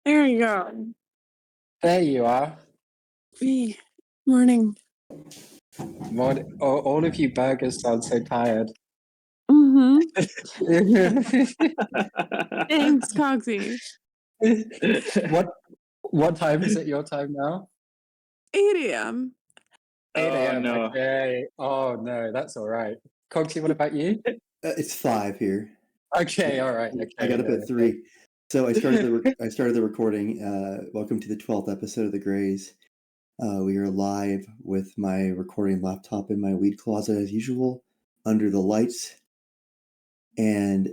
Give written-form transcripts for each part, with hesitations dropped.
There you go. There you are. Morning. All of you burgers sound so tired. Mm-hmm. Thanks, Coxie. What time is it your time now? 8 a.m. 8 Oh a.m. no. Okay. Oh no, that's all right. Coxie, what about you? It's 5 here. Okay, all right. Okay, I got up at 3. So I started the recording. Welcome to the 12th episode of the Graze. We are live with my recording laptop in my weed closet as usual, under the lights. And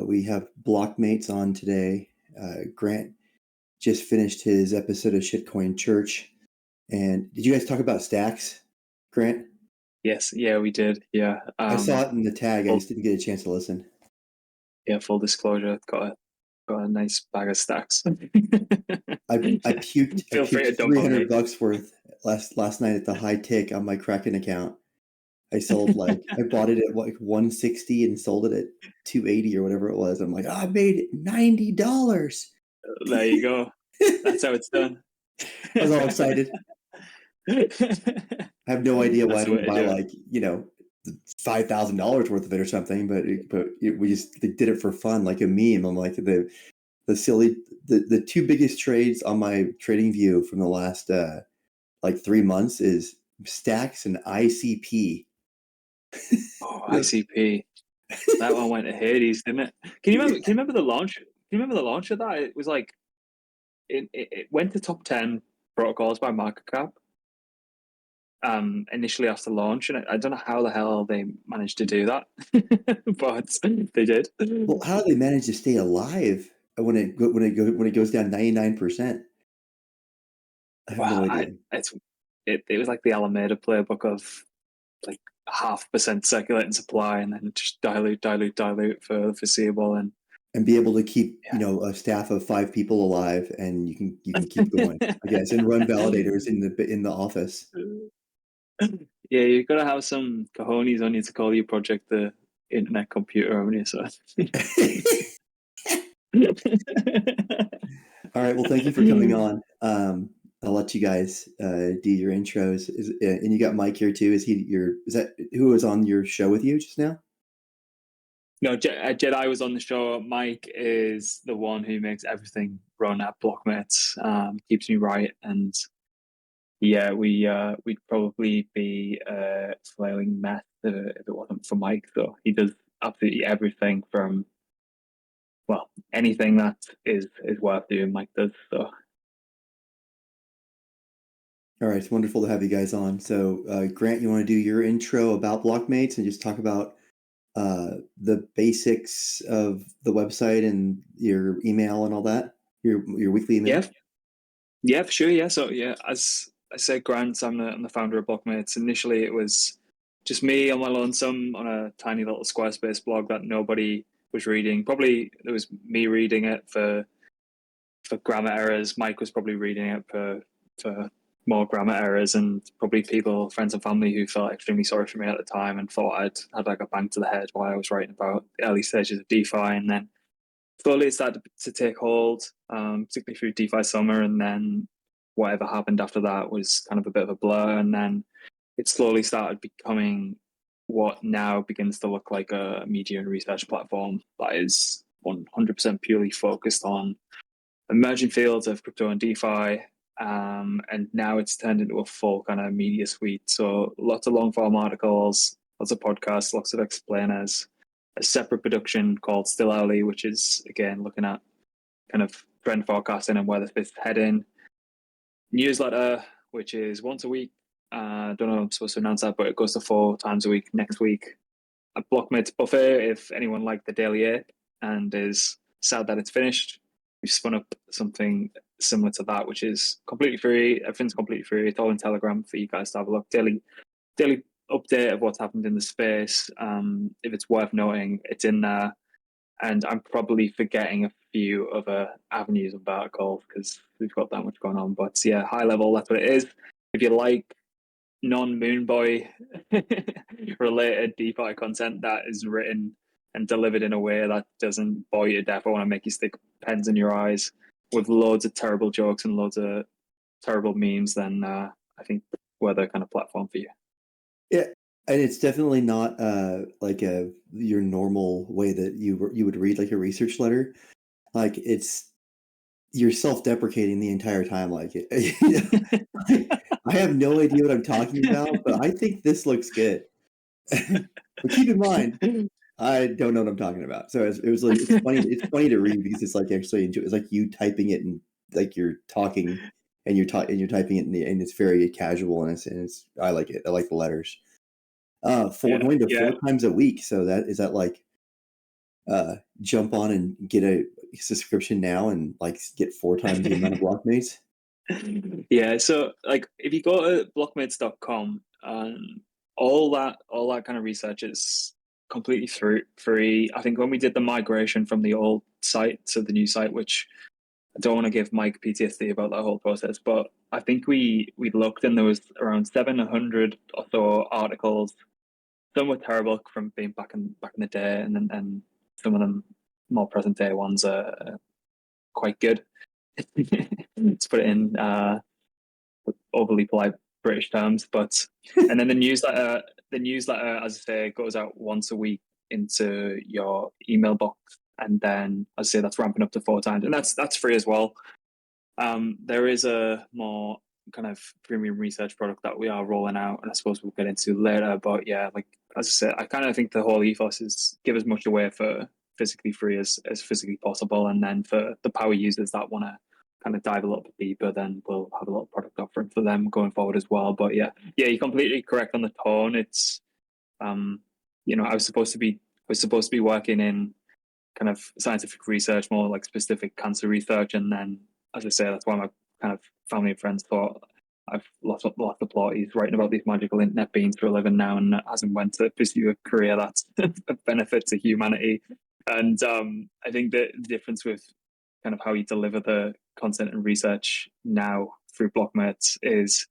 we have Blockmates on today. Grant just finished his episode of Shitcoin Church. And did you guys talk about STAX, Grant? Yes, yeah, we did. Yeah. I saw it in the tag. I just didn't get a chance to listen. Yeah, full disclosure, got a nice bag of stacks. I puked Feel free to dump on me. $300 worth last night at the high tick on my Kraken account. I sold I bought it at like 160 and sold it at 280 or whatever it was. I'm like, I made $90. There you go. That's how it's done. I was all excited. I have no idea why I didn't buy $5,000 worth of it or something, but we just did it for fun, like a meme. I'm like the two biggest trades on my trading view from the last 3 months is STAX and ICP. Oh, ICP. That one went to Hades, didn't it? Can you remember the launch? Can you remember the launch of that? It was like it went to top 10 protocols by market cap. Initially after launch, and I don't know how the hell they managed to do that, but they did. Well, how do they manage to stay alive when it goes down 99%? I have no idea. It was like the Alameda playbook of like 0.5% circulating supply, and then just dilute for the foreseeable, and be able to keep a staff of 5 people alive, and you can keep going, I guess, and run validators in the office. Yeah, you've got to have some cojones on you to call your project the internet computer, haven't you? So. All right. Well, thank you for coming on. I'll let you guys do your intros. And you got Mike here too. Is that who was on your show with you just now? No, Jedi was on the show. Mike is the one who makes everything run at Blockmates, keeps me right, and yeah, we'd probably be flailing meth if it wasn't for Mike. So he does absolutely everything from, well, anything that is worth doing, Mike does. So. All right, it's wonderful to have you guys on. So, Grant, you want to do your intro about Blockmates and just talk about the basics of the website and your email and all that, your weekly email? Yeah, for sure. Yeah, so yeah, as I said, Grant, I'm the founder of Blockmates. Initially, it was just me on my lonesome on a tiny little Squarespace blog that nobody was reading. Probably there was me reading it for grammar errors. Mike was probably reading it for more grammar errors, and probably friends and family who felt extremely sorry for me at the time and thought I'd had like a bang to the head while I was writing about the early stages of DeFi. And then slowly it started to take hold, particularly through DeFi summer, and then whatever happened after that was kind of a bit of a blur. And then it slowly started becoming what now begins to look like a media and research platform that is 100% purely focused on emerging fields of crypto and DeFi. And now it's turned into a full kind of media suite. So lots of long form articles, lots of podcasts, lots of explainers, a separate production called Still Early, which is again looking at kind of trend forecasting and where the fifth heading. Newsletter, which is once a week. I don't know if I'm supposed to announce that, but it goes to 4 times a week next week. A Blockmates buffet, if anyone liked the Daily Ape and is sad that it's finished, we've spun up something similar to that, which is completely free. Everything's completely free. It's all in Telegram for you guys to have a look. Daily update of what's happened in the space. If it's worth noting, it's in there. And I'm probably forgetting a few other avenues of verticals because we've got that much going on. But yeah, high level, that's what it is. If you like non-Moonboy related DeFi content that is written and delivered in a way that doesn't bore you to death or want to make you stick pens in your eyes, with loads of terrible jokes and loads of terrible memes, then I think we're the kind of platform for you. Yeah, and it's definitely not like your normal way that you would read like a research letter. Like you're self-deprecating the entire time. Like I have no idea what I'm talking about, but I think this looks good. But keep in mind, I don't know what I'm talking about. So it was like it's funny. It's funny to read because it's like actually it's like you typing it and like you're talking and you're typing it and it's very casual and it's I like it. I like the letters. Going to 4 times a week. So that like jump on and get a subscription now and like get 4 times the amount of Blockmates? Yeah, so like if you go to blockmates.com, all that kind of research is completely free. I think when we did the migration from the old site to the new site, which I don't want to give Mike PTSD about that whole process, but I think we looked and there was around 700 or so articles. Some were terrible from being back in the day, and some of them more present day ones are quite good. Let's put it in overly polite British terms, and then the newsletter, as I say, goes out once a week into your email box, and then as I say, that's ramping up to 4 times, and that's free as well. There is a more kind of premium research product that we are rolling out, and I suppose we'll get into later. But yeah, like as I said, I kind of think the whole ethos is give as much away for physically free as physically possible, and then for the power users that want to kind of dive a little bit deeper, then we'll have a lot of product offering for them going forward as well. But yeah, you're completely correct on the tone. It's I was supposed to be working in kind of scientific research, more like specific cancer research, and then as I say, that's why my kind of family and friends thought I've lost the plot. He's writing about these magical internet beings for a living now, and hasn't went to pursue a career that's a benefit to humanity. And I think the difference with kind of how you deliver the content and research now through Blockmates is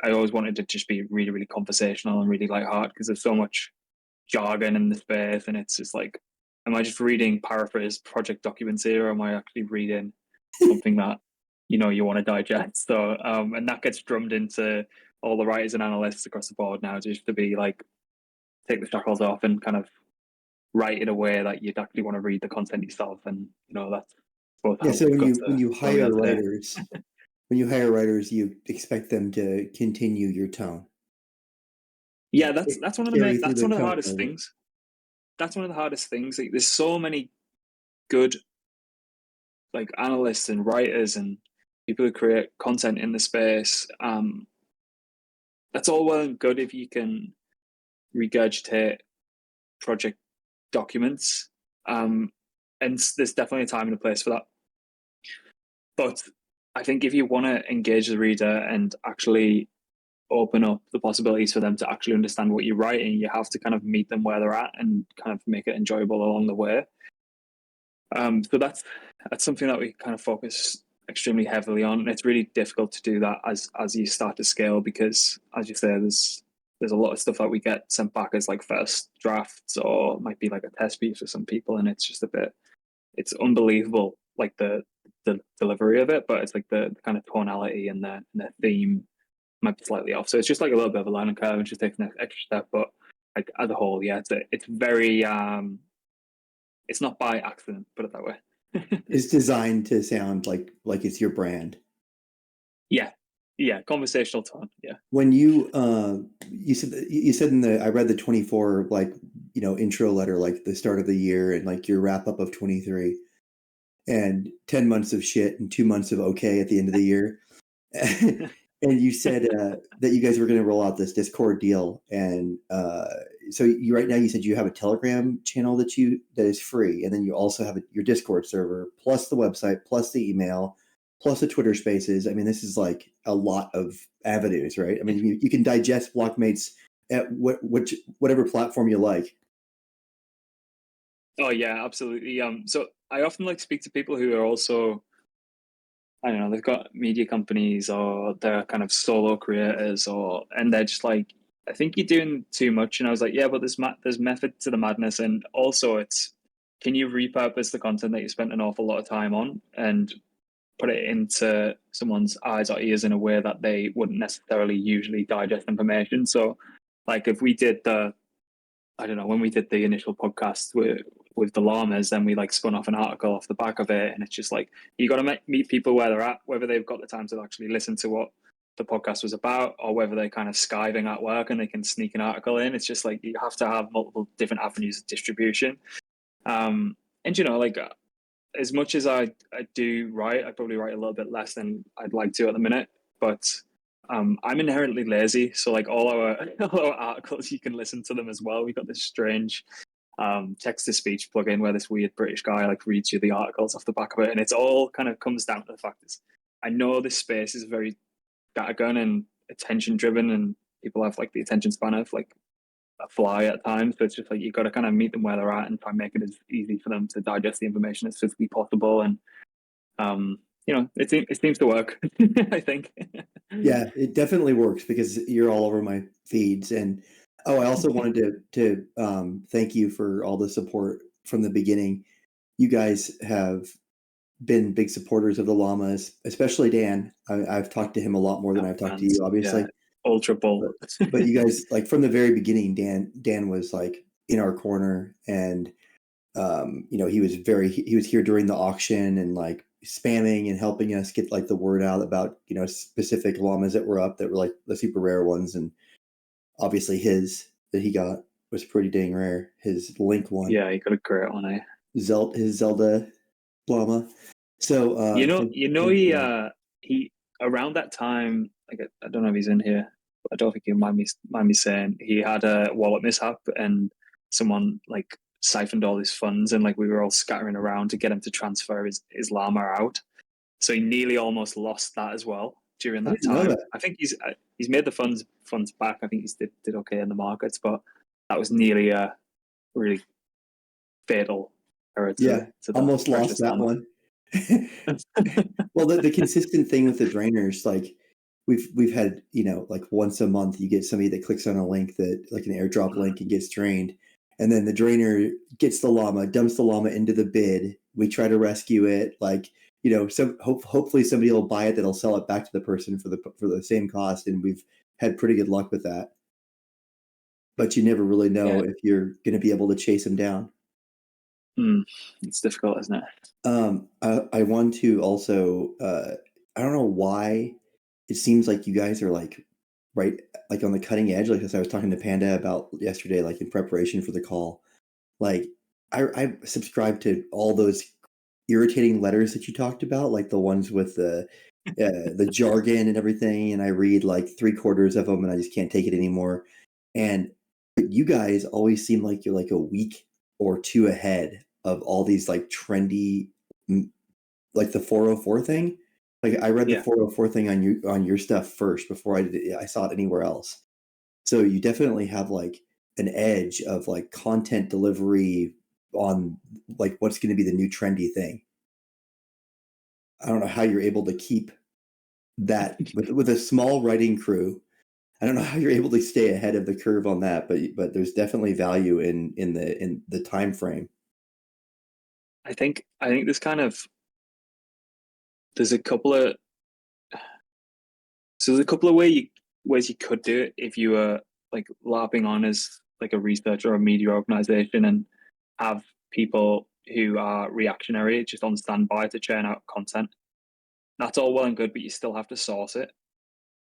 I always wanted to just be really, really conversational and really lighthearted because there's so much jargon in the space, and it's just like, am I just reading paraphrased project documents here, or am I actually reading something that you want to digest? So and that gets drummed into all the writers and analysts across the board now, just to be like, take the shackles off and kind of write in a way that you'd actually want to read the content yourself. And that's yeah. So when you hire writers, you expect them to continue your tone. Yeah, that's one of the hardest things. That's one of the hardest things. Like, there's so many good like analysts and writers and people who create content in the space. That's all well and good if you can regurgitate project documents. And there's definitely a time and a place for that. But I think if you want to engage the reader and actually open up the possibilities for them to actually understand what you're writing, you have to kind of meet them where they're at and kind of make it enjoyable along the way. So that's something that we kind of focus extremely heavily on, and it's really difficult to do that as you start to scale, because as you say, there's a lot of stuff that we get sent back as like first drafts, or might be like a test piece for some people, and it's just it's unbelievable, like the delivery of it, but it's like the kind of tonality and the theme might be slightly off. So it's just like a little bit of a learning curve and just takes an extra step. But like as a whole, yeah, it's very it's not by accident, put it that way. It's designed to sound like it's your brand. Yeah, conversational tone. Yeah. When you said I read the 24 like intro letter, like the start of the year and like your wrap up of 23, and 10 months of shit and 2 months of okay at the end of the year. And you said that you guys were going to roll out this Discord deal, and so right now you said you have a Telegram channel that is free, and then you also have your Discord server, plus the website, plus the email, plus the Twitter Spaces. I mean, this is like a lot of avenues, right? I mean, you can digest Blockmates at whatever platform you like. Oh yeah, absolutely. So I often like to speak to people who are also, I don't know, they've got media companies or they're kind of solo creators, and they're just like, I think you're doing too much. And I was like, yeah, but there's method to the madness, and also can you repurpose the content that you spent an awful lot of time on? And put it into someone's eyes or ears in a way that they wouldn't necessarily usually digest information. So like if we did when we did the initial podcast with the llamas, then we like spun off an article off the back of it, and it's just like you got to meet people where they're at, whether they've got the time to actually listen to what the podcast was about, or whether they're kind of skiving at work and they can sneak an article in. It's just like you have to have multiple different avenues of distribution. And like as much as I do write, I probably write a little bit less than I'd like to at the minute, but I'm inherently lazy. So like all our articles, you can listen to them as well. We've got this strange text-to-speech plugin where this weird British guy like reads you the articles off the back of it, and it's all kind of comes down to the fact is I know this space is very scattergun and attention driven, and people have like the attention span of like a fly at times. So it's just like you got to kind of meet them where they're at and try and make it as easy for them to digest the information as physically possible. And it seems to work. I think. Yeah, it definitely works because you're all over my feeds. And I also wanted to thank you for all the support from the beginning. You guys have been big supporters of the llamas, especially Dan. I've talked to him a lot more than I've talked to you, obviously. Yeah, ultra bull. But you guys, like from the very beginning, Dan was like in our corner, and he was here during the auction and like spamming and helping us get like the word out about specific llamas that were up that were like the super rare ones. And obviously his that he got was pretty dang rare. His Link one. Yeah, he got a great one, eh? His Zelda llama. So he around that time, like I don't know if he's in here, but I don't think he'll mind me saying he had a wallet mishap and someone like siphoned all his funds, and like we were all scattering around to get him to transfer his llama out. So he nearly almost lost that as well during that time. I think he's made the funds back. I think he's did okay in the markets, but that was nearly a really fatal error to almost lost that one. Well, the consistent thing with the drainers, like we've had, like once a month you get somebody that clicks on a link that like an airdrop link and gets drained. And then the drainer gets the llama, dumps the llama into the bid. We try to rescue it. Like, hopefully somebody will buy it that'll sell it back to the person for the same cost. And we've had pretty good luck with that. But you never really know if you're going to be able to chase them down. It's difficult, isn't it? I want to also, I don't know why it seems like you guys are like right, like on the cutting edge. Like as I was talking to Panda about yesterday, like in preparation for the call, like I subscribe to all those irritating letters that you talked about, like the ones with the jargon and everything. And I read like 3/4 of them and I just can't take it anymore. And you guys always seem like you're like a week or two ahead of all these like trendy, like the 404 thing. Like I read the 404 thing on your stuff first before I saw it anywhere else. So you definitely have like an edge of like content delivery on like what's going to be the new trendy thing. I don't know how you're able to keep that with a small writing crew. I don't know how you're able to stay ahead of the curve on that, but there's definitely value in the time frame. I think there's a couple of ways you could do it if you were like LARPing on as like a research or a media organization and have people who are reactionary just on standby to churn out content. That's all well and good, but you still have to source it.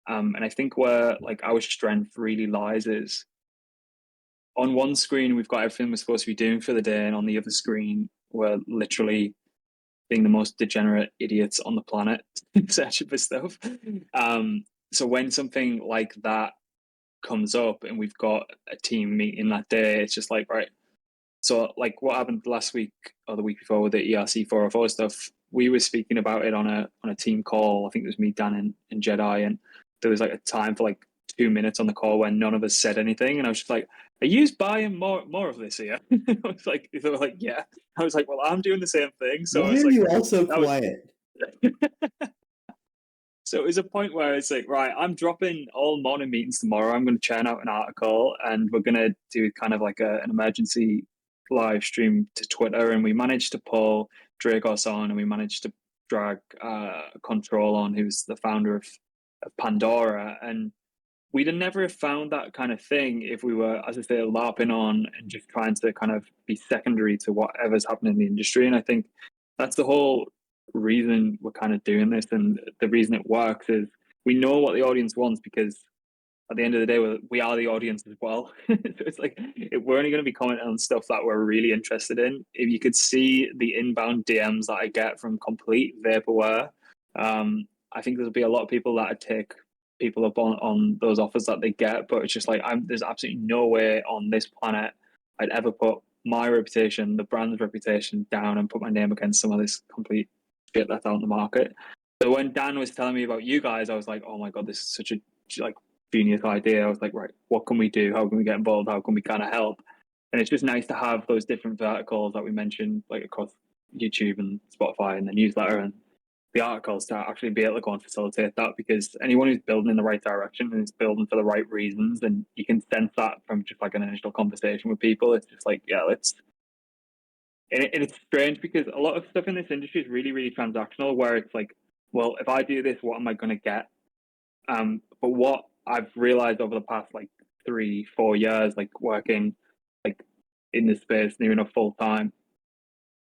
And I think where like our strength really lies is on one screen we've got everything we're supposed to be doing for the day, and on the other screen we're literally being the most degenerate idiots on the planet searching for stuff. So when something like that comes up and we've got a team meeting that day, it's just like, right. So like what happened last week or the week before with the ERC 404 stuff, we were speaking about it on a team call. I think it was me, Dan, and Jedi, and there was like a time for like 2 minutes on the call when none of us said anything, and I was just like, are you buying more of this here? I was like, they were like, yeah. I was like, well, I'm doing the same thing. So why I was are like, you all so quiet? So it was a point where it's like, right, I'm dropping all morning meetings tomorrow. I'm going to churn out an article, and we're going to do kind of like an emergency live stream to Twitter. And we managed to pull Dragos on, and we managed to drag Control on, who's the founder of Pandora, and we'd have never have found that kind of thing if we were, as I say, LARPing on and just trying to kind of be secondary to whatever's happening in the industry. And I think that's the whole reason we're kind of doing this, and the reason it works is we know what the audience wants, because at the end of the day, we are the audience as well. So it's like, we're only going to be commenting on stuff that we're really interested in. If you could see the inbound DMs that I get from complete vaporware, I think there'll be a lot of people that would take people up on those offers that they get, but it's just like, there's absolutely no way on this planet I'd ever put my reputation, the brand's reputation, down and put my name against some of this complete shit that's out in the market. So when Dan was telling me about you guys, I was like, oh my god, this is such a like genius idea. I was like, right, what can we do? How can we get involved? How can we kind of help? And it's just nice to have those different verticals that we mentioned, like across YouTube and Spotify and the newsletter and the articles, to actually be able to go and facilitate that, because anyone who's building in the right direction and is building for the right reasons, and you can sense that from just like an initial conversation with people. It's just like, yeah, let's. And it's strange because a lot of stuff in this industry is really, really transactional, where it's like, well, if I do this, what am I going to get? But what I've realized over the past like 3-4 years, like working like in this space near enough full time,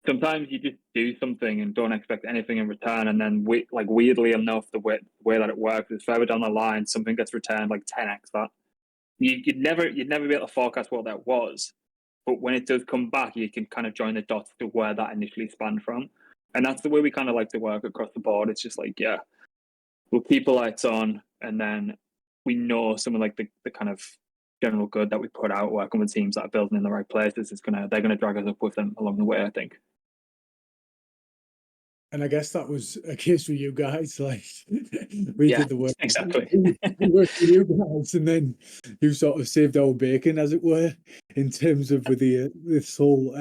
sometimes you just do something and don't expect anything in return, and then weirdly enough, the way that it works is further down the line, something gets returned like 10x that. You'd never be able to forecast what that was, but when it does come back, you can kind of join the dots to where that initially spanned from, and that's the way we kind of like to work across the board. It's just like, yeah, we'll keep the lights on, and then we know some of like the kind of general good that we put out working with teams that are building in the right places they're gonna drag us up with them along the way, I think. And I guess that was a case with you guys. Like, we Yeah, did the work. exactly. We worked with you guys, and then you sort of saved our bacon, as it were, in terms of with the this whole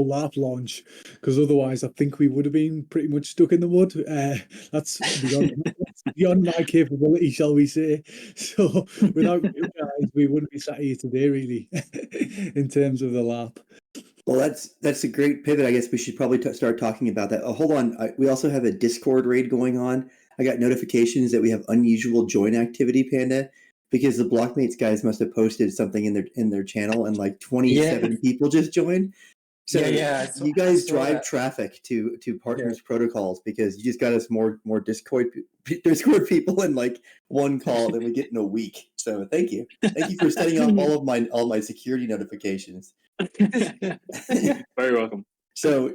LARP launch. Because otherwise, I think we would have been pretty much stuck in the mud. That's beyond my capability, shall we say? So without you guys, we wouldn't be sat here today, really, in terms of the LARP. Well, that's a great pivot. I guess we should probably start talking about that. Oh, hold on. We also have a Discord raid going on. I got notifications that we have unusual join activity, Panda, because the Blockmates guys must have posted something in their channel, and like 27 people just joined. So yeah, you guys drive traffic to Partners Protocols, because you just got us more Discord people in like one call than we get in a week. So thank you for setting off all my security notifications. Very welcome. So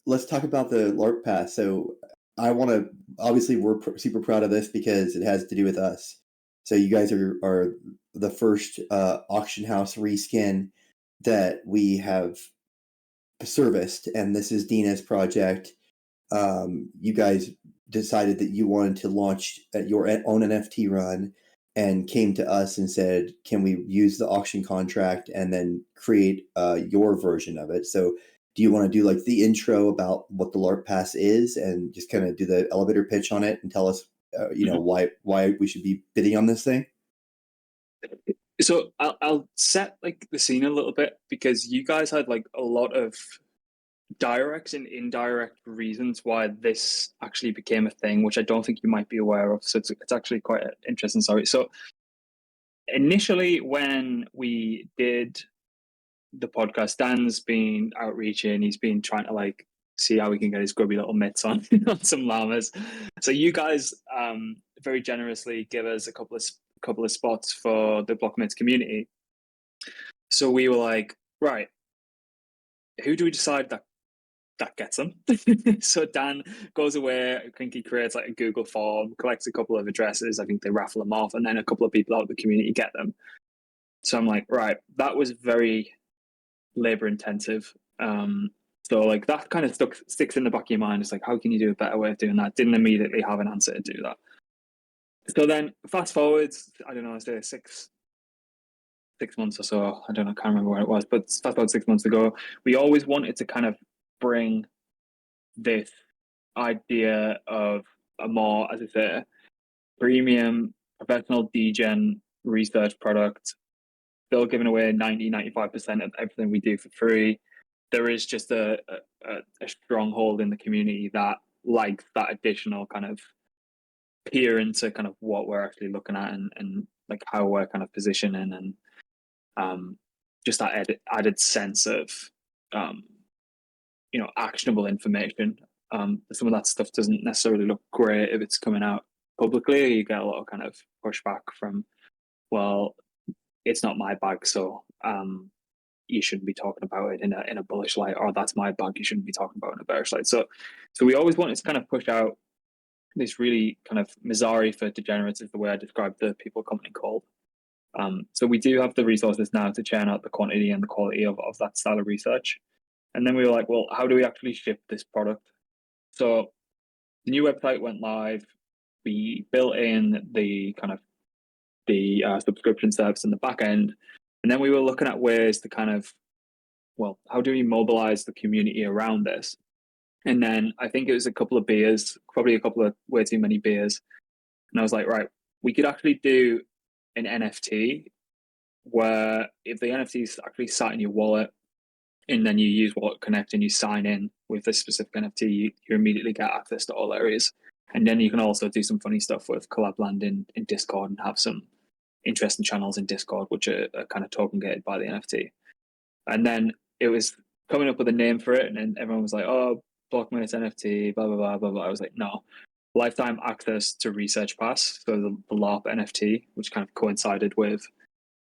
let's talk about the LARP Pass. So I want to, obviously we're super proud of this because it has to do with us. So you guys are the first auction house reskin that we have serviced, and this is Dina's project. You guys decided that you wanted to launch at your own NFT run, and came to us and said, can we use the auction contract and then create your version of it? So do you want to do like the intro about what the LARP Pass is, and just kind of do the elevator pitch on it and tell us why we should be bidding on this thing? So I'll set like the scene a little bit, because you guys had like a lot of direct and indirect reasons why this actually became a thing, which I don't think you might be aware of. So it's actually quite an interesting story. So initially, when we did the podcast, Dan's been outreaching. He's been trying to like see how we can get his grubby little mitts on on some llamas. So you guys very generously give us a couple of spots for the Blockmates community. So we were like, right, who do we decide that gets them? So Dan goes away. I think he creates like a Google form, collects a couple of addresses. I think they raffle them off, and then a couple of people out of the community get them. So I'm like, right, that was very labor intensive. So like that kind of sticks in the back of your mind. It's like, how can you do a better way of doing that? Didn't immediately have an answer to do that. So then fast forwards, I don't know, I say six months or so. I don't know, I can't remember what it was, but fast forward 6 months ago, we always wanted to kind of bring this idea of a more, as I say, premium professional degen research product, still giving away 90-95% of everything we do for free. There is just a stronghold in the community that like that additional kind of peer into kind of what we're actually looking at and like how we're kind of positioning and just that added sense of actionable information. Some of that stuff doesn't necessarily look great if it's coming out publicly. You get a lot of kind of pushback from, well, it's not my bag, so you shouldn't be talking about it in a bullish light, or that's my bag, you shouldn't be talking about it in a bearish light. So we always wanted to kind of push out this really kind of Mizari for degenerates, is the way I describe the people company called. So we do have the resources now to churn out the quantity and the quality of that style of research. And then we were like, well, how do we actually ship this product? So the new website went live. We built in the kind of the subscription service in the back end. And then we were looking at ways to kind of, well, how do we mobilize the community around this? And then I think it was a couple of beers, probably a couple of way too many beers. And I was like, right, we could actually do an NFT where if the NFT is actually sat in your wallet, and then you use Wallet Connect and you sign in with this specific NFT, you immediately get access to all areas. And then you can also do some funny stuff with Collabland in Discord and have some interesting channels in Discord, which are kind of token gated by the NFT. And then it was coming up with a name for it, and then everyone was like, oh, Blocmates NFT, blah, blah, blah, blah, blah. I was like, no. Lifetime access to Research Pass, so the LARP NFT, which kind of coincided with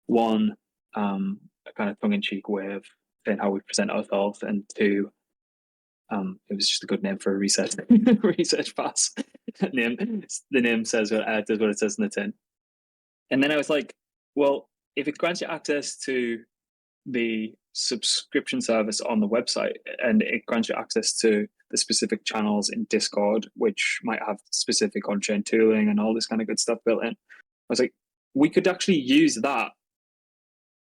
one, a kind of tongue-in-cheek way of saying how we present ourselves, and two, it was just a good name for a research pass. The name says does what it says in the tin. And then I was like, well, if it grants you access to the subscription service on the website, and it grants you access to the specific channels in Discord, which might have specific on-chain tooling and all this kind of good stuff built in, I was like, we could actually use that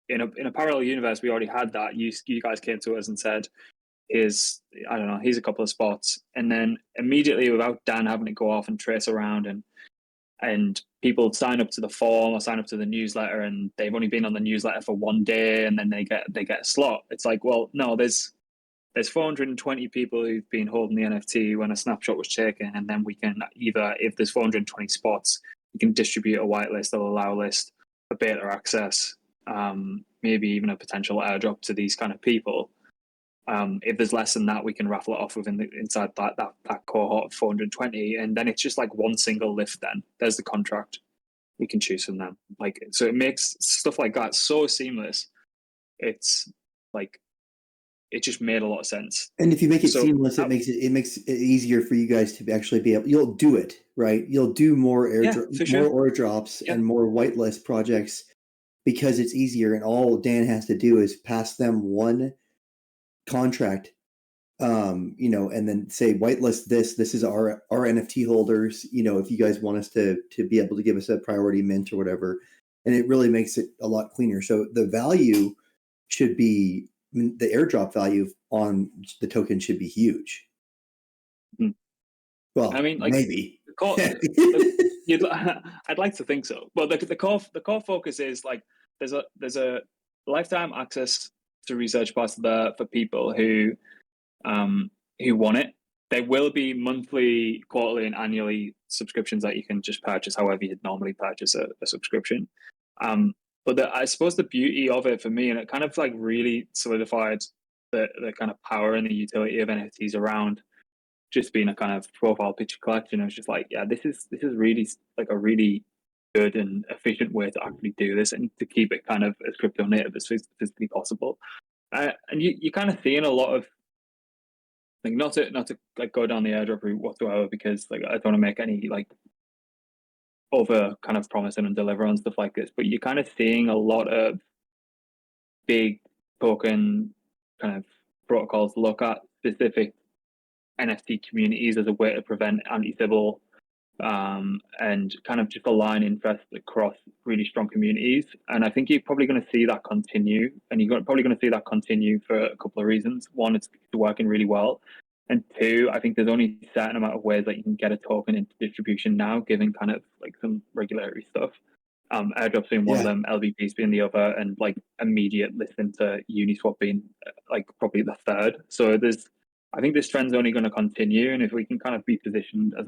in a parallel universe. We already had that. You guys came to us and said, here's a couple of spots, and then immediately, without Dan having to go off and trace around and people sign up to the form or sign up to the newsletter, and they've only been on the newsletter for one day, and then they get a slot. It's like, well, no, there's 420 people who've been holding the NFT when a snapshot was taken, and then we can either, if there's 420 spots, we can distribute a whitelist, a allow list, a beta access, maybe even a potential airdrop to these kind of people. If there's less than that, we can raffle it off inside that cohort of 420, and then it's just like one single lift. Then there's the contract. We can choose from them. Like, so it makes stuff like that so seamless. It's like, it just made a lot of sense. And if you make it seamless, it makes it easier for you guys to actually be able. You'll do it, right? You'll do more airdrops and more whitelist projects because it's easier, and all Dan has to do is pass them one contract, and then say, whitelist this is our NFT holders, if you guys want us to be able to give us a priority mint or whatever, and it really makes it a lot cleaner. So the value should be, the airdrop value on the token should be huge. Well, I mean, like, maybe I'd like to think so. Well, the core focus is like, there's a lifetime access to Research Pass there for people who want it. There will be monthly, quarterly, and annually subscriptions that you can just purchase however you'd normally purchase a subscription. But I suppose the beauty of it for me, and it kind of like really solidified the kind of power and the utility of NFTs around just being a kind of profile picture collection. It was just like, yeah, this is really like a really good and efficient way to actually do this, and to keep it kind of as crypto native as physically possible. And you kind of seeing a lot of, like, not to like go down the airdrop route whatsoever, because like I don't want to make any like over kind of promising and deliver on stuff like this, but you're kind of seeing a lot of big token kind of protocols look at specific NFT communities as a way to prevent anti-Sybil, and kind of just align interests across really strong communities. And I think you're probably going to see that continue, and you're probably going to see that continue for a couple of reasons. One, it's working really well. And two, I think there's only a certain amount of ways that you can get a token into distribution now, given kind of like some regulatory stuff. Airdrops being one of them, LVPs being the other, and like immediate listing to Uniswap being like probably the third. So there's I think this trend's only going to continue, and if we can kind of be positioned as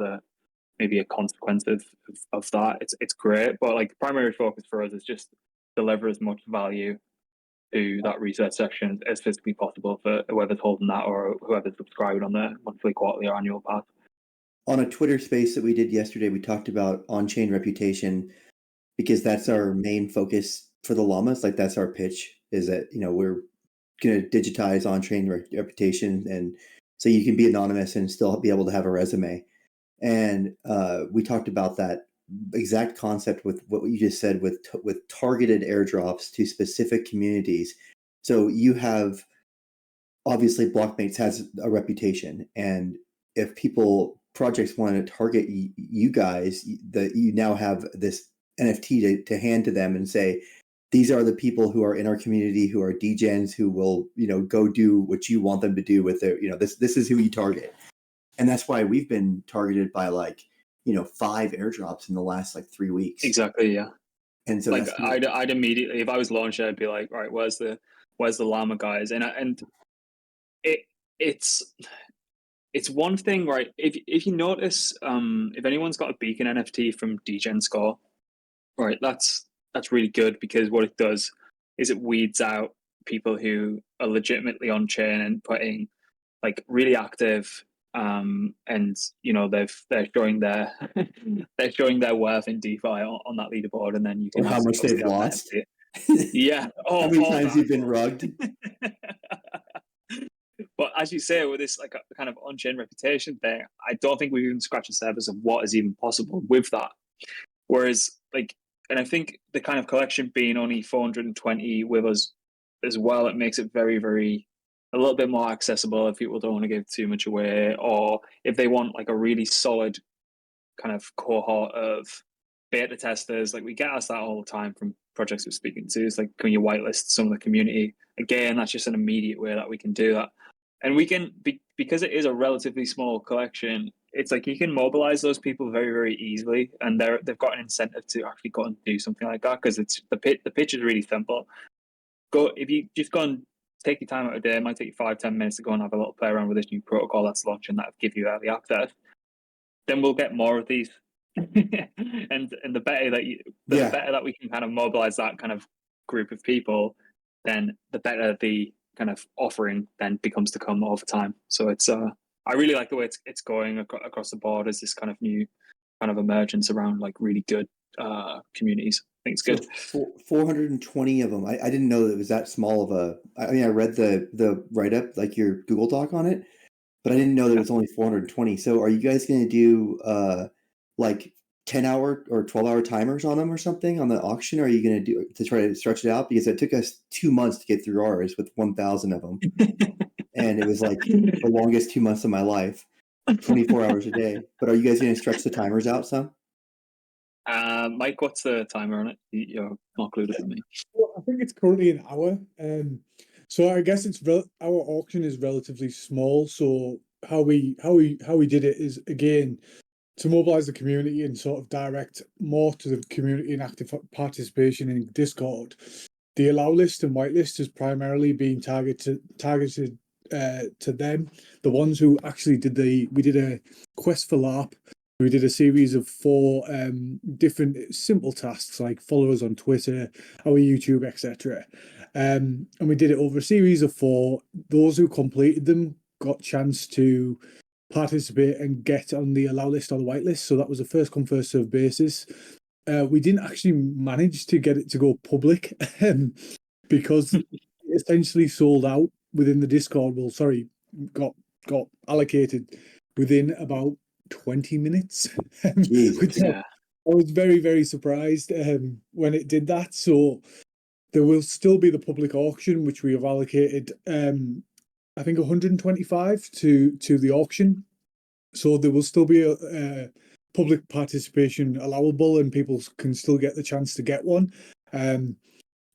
maybe a consequence of that, it's great. But like the primary focus for us is just deliver as much value to that research section as physically possible for whoever's holding that or whoever's subscribed on the monthly, quarterly, or annual pass. On a Twitter space that we did yesterday, we talked about on-chain reputation because that's our main focus for the llamas. Like that's our pitch, is that we're going to digitize on-chain reputation, and so you can be anonymous and still be able to have a resume. And we talked about that exact concept with what you just said with targeted airdrops to specific communities. So you have, obviously Blockmates has a reputation, and if projects want to target you guys, that you now have this NFT to hand to them and say, these are the people who are in our community who are degens who will go do what you want them to do with their this is who you target. And that's why we've been targeted by 5 airdrops in the last 3 weeks. Exactly, yeah. And so I'd immediately, if I was launching, I'd be like, right, where's the llama guys? And it's one thing, right? If you notice, if anyone's got a beacon NFT from Degen Score, right, that's really good, because what it does is it weeds out people who are legitimately on chain and putting really active, and they're showing their they're showing their worth in DeFi on that leaderboard, and then you can or how much they've lost. Yeah. How many times you've been rugged. But as you say, with this kind of on-chain reputation thing, I don't think we've even scratched the surface of what is even possible with that. Whereas and I think the kind of collection being only 420 with us as well, it makes it very, very a little bit more accessible if people don't want to give too much away, or if they want a really solid kind of cohort of beta testers. We get asked that all the time from projects we're speaking to. It's can you whitelist some of the community? Again, that's just an immediate way that we can do that. And we can, because it is a relatively small collection, it's you can mobilize those people very, very easily, and they've got an incentive to actually go and do something like that, because it's the pitch is really simple. If you just go and take your time out of the day, it might take you 5-10 minutes to go and have a little play around with this new protocol that's launching that give you early access. Then we'll get more of these, and the better that we can kind of mobilize that kind of group of people, then the better the kind of offering then becomes to come over time. So it's I really like the way it's going across the board as this kind of new kind of emergence around really good communities. I think it's good. So 420 of them. I didn't know that it was that small of a. I mean, I read the write up, your Google Doc on it, but I didn't know that it was only 420. So are you guys going to do 10-hour or 12-hour timers on them or something on the auction? Or are you going to do to try to stretch it out? Because it took us 2 months to get through ours with 1,000 of them, and it was the longest 2 months of my life, 24 hours a day. But are you guys going to stretch the timers out some? Mike, what's the timer on it? You're more clued up than me. Well, I think it's currently an hour. So I guess our auction is relatively small. So how we did it is, again, to mobilize the community and sort of direct more to the community and active participation in Discord. The allow list and whitelist is primarily being targeted to them, the ones who actually we did a quest for LARP. We did a series of 4 different simple tasks, like follow us on Twitter, our YouTube, etc. And we did it over a series of 4. Those who completed them got chance to participate and get on the allow list or the whitelist. So that was a first come, first served basis. We didn't actually manage to get it to go public because it essentially sold out within the Discord. Well, sorry, got allocated within about 20 minutes. Which I was very, very surprised when it did that. So there will still be the public auction, which we have allocated I think 125 to the auction. So there will still be a public participation allowable, and people can still get the chance to get one.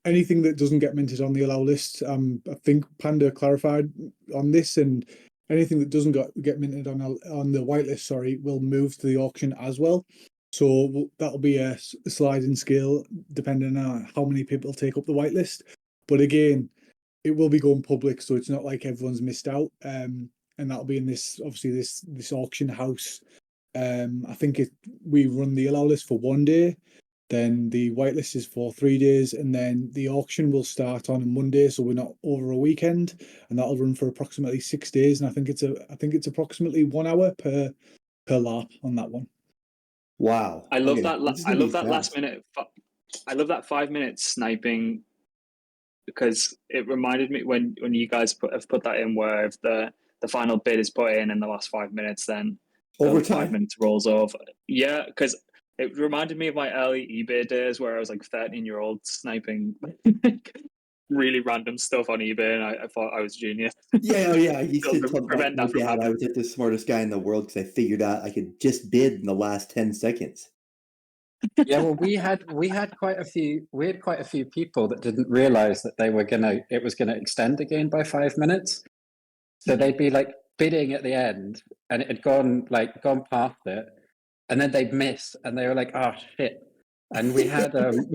Anything that doesn't get minted on the allow list, I think Panda clarified on this, and anything that doesn't get minted on the whitelist, sorry, will move to the auction as well. So that'll be a sliding scale depending on how many people take up the whitelist. But again, it will be going public, so it's not like everyone's missed out. And and that'll be in this obviously this auction house. I think we run the allow list for 1 day, then the whitelist is for 3 days, and then the auction will start on a Monday, so we're not over a weekend, and that'll run for approximately 6 days. And I think it's approximately 1 hour per LARP on that one. Wow. I love Okay, that. this is I gonna love be that last fast. minute. I love that 5 minute sniping, because it reminded me when you guys have put that in, where if the final bid is put in the last 5 minutes, then the 5 Overtime. minutes rolls over. Yeah, because it reminded me of my early eBay days where I was like 13-year-old sniping really random stuff on eBay, and I thought I was genius. Yeah, oh yeah. I used So to tell prevent my that from dad I happening. was the smartest guy in the world because I figured out I could just bid in the last 10 seconds. Yeah, well, we had quite a few people that didn't realize that it was gonna extend again by 5 minutes. So they'd be like bidding at the end, and it had gone past it, and then they'd miss, and they were like, "Oh shit!" And we had and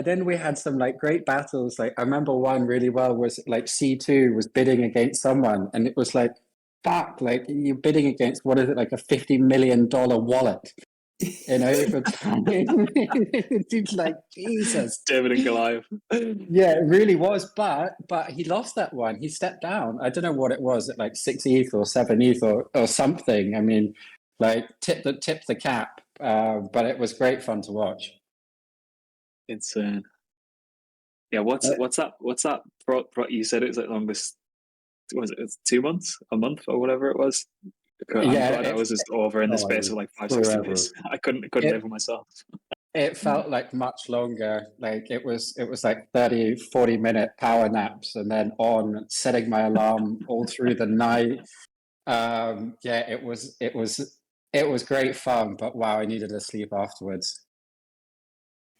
then we had some like great battles. Like I remember one really well was like C2 was bidding against someone, and it was like, fuck, like you're bidding against, what is it, like a $50 million wallet in overtime. It's like, Jesus. David and Goliath. Yeah, it really was, but he lost that one. He stepped down. I don't know what it was, at like 6 ETH or 7 ETH or something. I mean, like tip the cap. But it was great fun to watch. Insane. Yeah, what's that? You said it was like longest. Was it 2 months, a month, or whatever it was? I'm Yeah, glad I was just over in the space of like 5-6 forever. days. I couldn't live with myself. It felt like much longer. Like it was like 30-40 minute power naps, and then on setting my alarm all through the night. Yeah, it was great fun, but wow, I needed to sleep afterwards.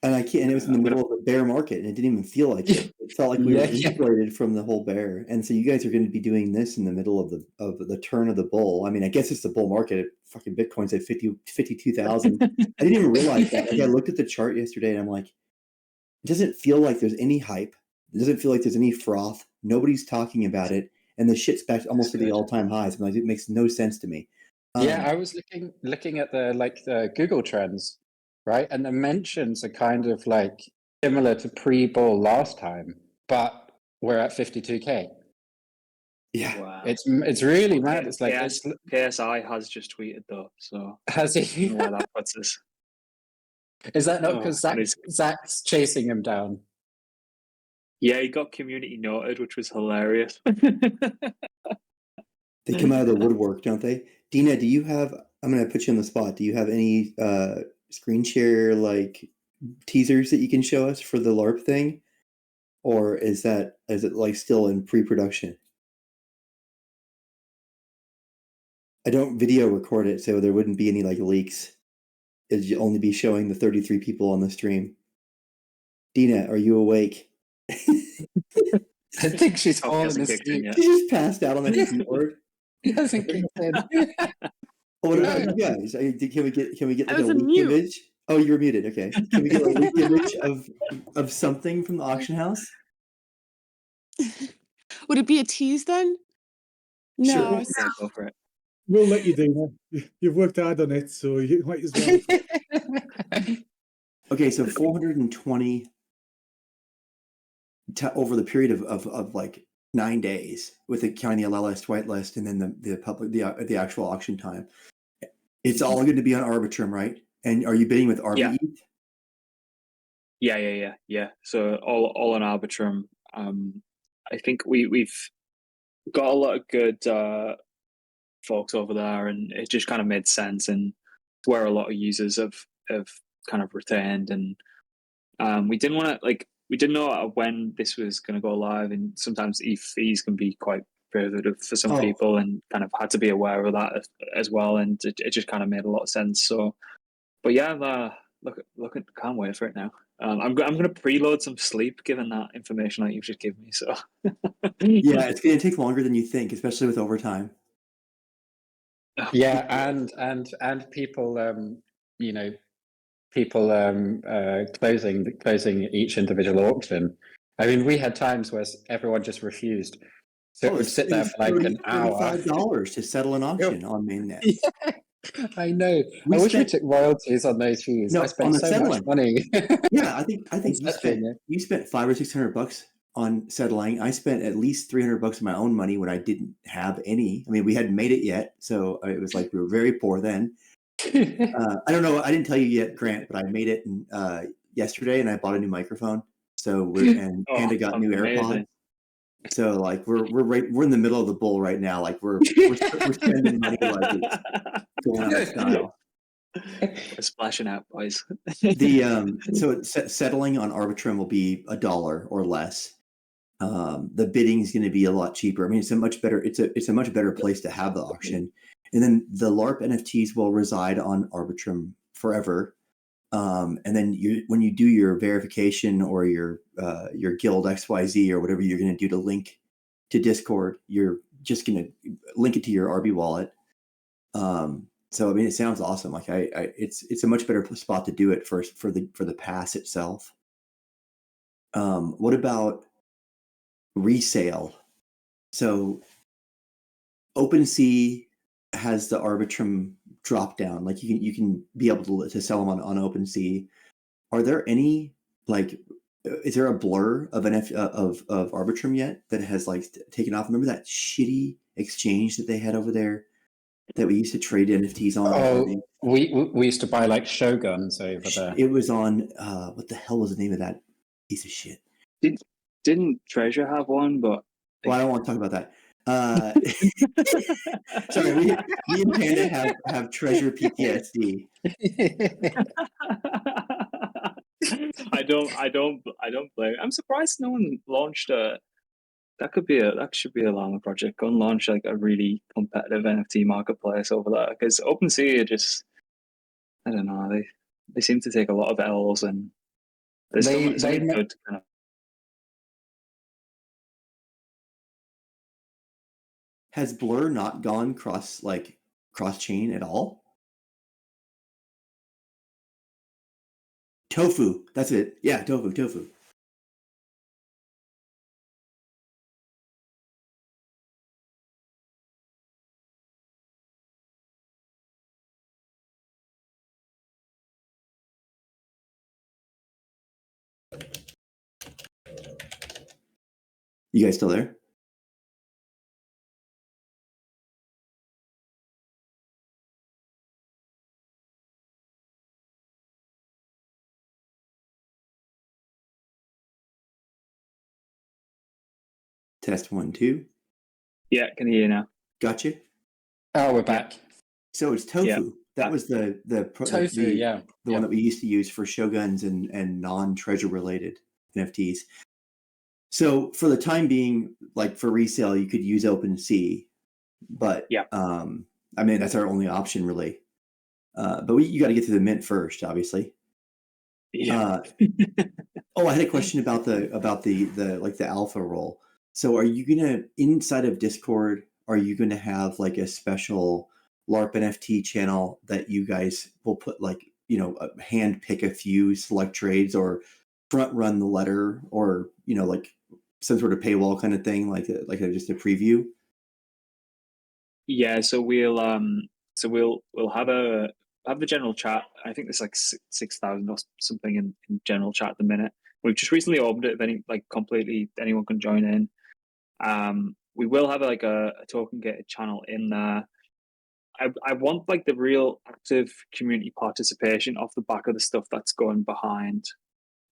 And it was in the middle of a bear market, and it didn't even feel like it. It felt like we were insulated from the whole bear. And so you guys are going to be doing this in the middle of the turn of the bull. I mean, I guess it's the bull market. Fucking Bitcoin's at 52,000. I didn't even realize that. Like I looked at the chart yesterday, and I'm like, it doesn't feel like there's any hype. It doesn't feel like there's any froth. Nobody's talking about it, and the shit's back almost to the all-time highs. I'm like, it makes no sense to me. Yeah, I was looking at the Google Trends, right? And the mentions are kind of like similar to pre-bull last time, but we're at 52K. Yeah, Wow. It's really mad. It's like KSI has just tweeted though, so has I he? don't know where that puts us. Is that not because and Zach's chasing him down? Yeah, he got community noted, which was hilarious. they come out of the woodwork, don't they? Dina, do you have? I'm going to put you on the spot. Do you have any screen share like teasers that you can show us for the LARP thing, or is it like still in pre-production? I don't video record it, so there wouldn't be any like leaks. It'd only be showing the 33 people on the stream. Dina, are you awake? I think she's fallen Hasn't kicked in asleep. yet. She just passed out on the keyboard. He hasn't kicked in. What about you guys? Can we get I like a was on leaked mute. image? Oh, you were muted. Okay. Can we get a leaked image of something from the auction house? Would it be a tease then? No. Sure. Yeah, go for it. We'll let you do that. You've worked hard on it, so you might as well. Okay, so 420 over the period of like 9 days, with it counting the LLamas whitelist and then the actual auction time. It's all going to be on Arbitrum, right? And are you bidding with Arbi? Yeah. So all on Arbitrum. I think we've got a lot of good folks over there, and it just kind of made sense, and where a lot of users have kind of retained, and we didn't want to we didn't know when this was going to go live, and sometimes fees can be quite prohibitive for some people, and kind of had to be aware of that as well, and it just kind of made a lot of sense. So, but yeah, can't wait for it now. I'm going to preload some sleep, given that information that you've just given me. So yeah, it's going to take longer than you think, especially with overtime. Yeah, and people, people closing each individual auction. I mean, we had times where everyone just refused. So it would sit there for like an hour. $35 to settle an auction on mainnet. Yeah, I know. We I wish we spent- took royalties on those fees. No, I on spent the so settling. much money. Yeah, I think you settling it. spent $500 or $600 on settling. I spent at least $300 of my own money when I didn't have any. I mean, we hadn't made it yet, so it was like we were very poor then. I don't know. I didn't tell you yet, Grant, but I made it yesterday, and I bought a new microphone. So Panda got new AirPods. So like we're in the middle of the bull right now. Like we're spending money like it's going out of style. We're splashing out, boys. So settling on Arbitrum will be $1 or less. The bidding is going to be a lot cheaper. I mean, it's a much better place to have the auction. And then the LARP NFTs will reside on Arbitrum forever. And then when you do your verification or your guild XYZ or whatever you're going to do to link to Discord, you're just going to link it to your Arbi wallet. So I mean, it sounds awesome. Like it's a much better spot to do it for the pass itself. What about resale? So OpenSea has the Arbitrum drop down. Like you can be able to sell them on OpenSea. Are there any is there a blur of of Arbitrum yet that has like taken off? Remember that shitty exchange that they had over there that we used to trade NFTs on? Oh, we used to buy like Shoguns over there. It was on what the hell was the name of that piece of shit? Didn't Treasure have one? But well, I don't want to talk about that. Sorry, me and Panda have Treasure PTSD. I don't blame. I'm surprised no one launched a. That should be a Llama project. Go and launch like a really competitive NFT marketplace over there, because OpenSea are just, I don't know, they seem to take a lot of L's, and there's still something good kind of. Has Blur not gone cross chain at all? TOFU, that's it. Yeah, TOFU. You guys still there? Test 1, 2. Yeah, can hear you now. Gotcha. Oh, we're back. So it's TOFU. Yeah. That was the TOFU, one that we used to use for Shoguns and non-treasure related NFTs. So for the time being, like for resale, you could use OpenSea, but I mean that's our only option really. But you got to get to the mint first, obviously. Yeah. Oh, I had a question about the alpha role. So are you gonna inside of Discord? Are you gonna have like a special LARP NFT channel that you guys will put hand pick a few select trades or front run the letter or like some sort of paywall kind of thing, just a preview? Yeah, so we'll have the general chat. I think there's like 6,000 or something in general chat at the minute. We've just recently opened it. If anyone can join in. We will have like a token gated channel in there. I want like the real active community participation off the back of the stuff that's going behind,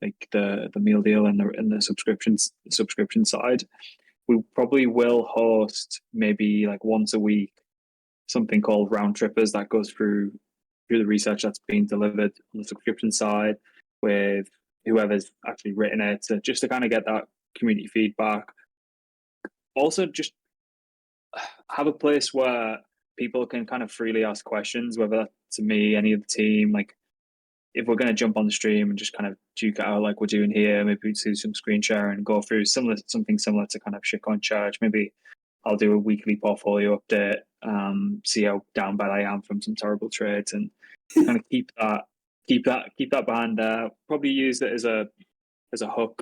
like the meal deal and the subscription side. We probably will host maybe like once a week something called round trippers that goes through the research that's being delivered on the subscription side with whoever's actually written it, just to kind of get that community feedback. Also, just have a place where people can kind of freely ask questions, whether that's to me, any of the team. Like, if we're going to jump on the stream and just kind of duke it out like we're doing here, maybe we do some screen share and go through something similar to kind of Shitcoin Church. Maybe I'll do a weekly portfolio update, see how down bad I am from some terrible trades, and kind of keep that behind there. Probably use it as a hook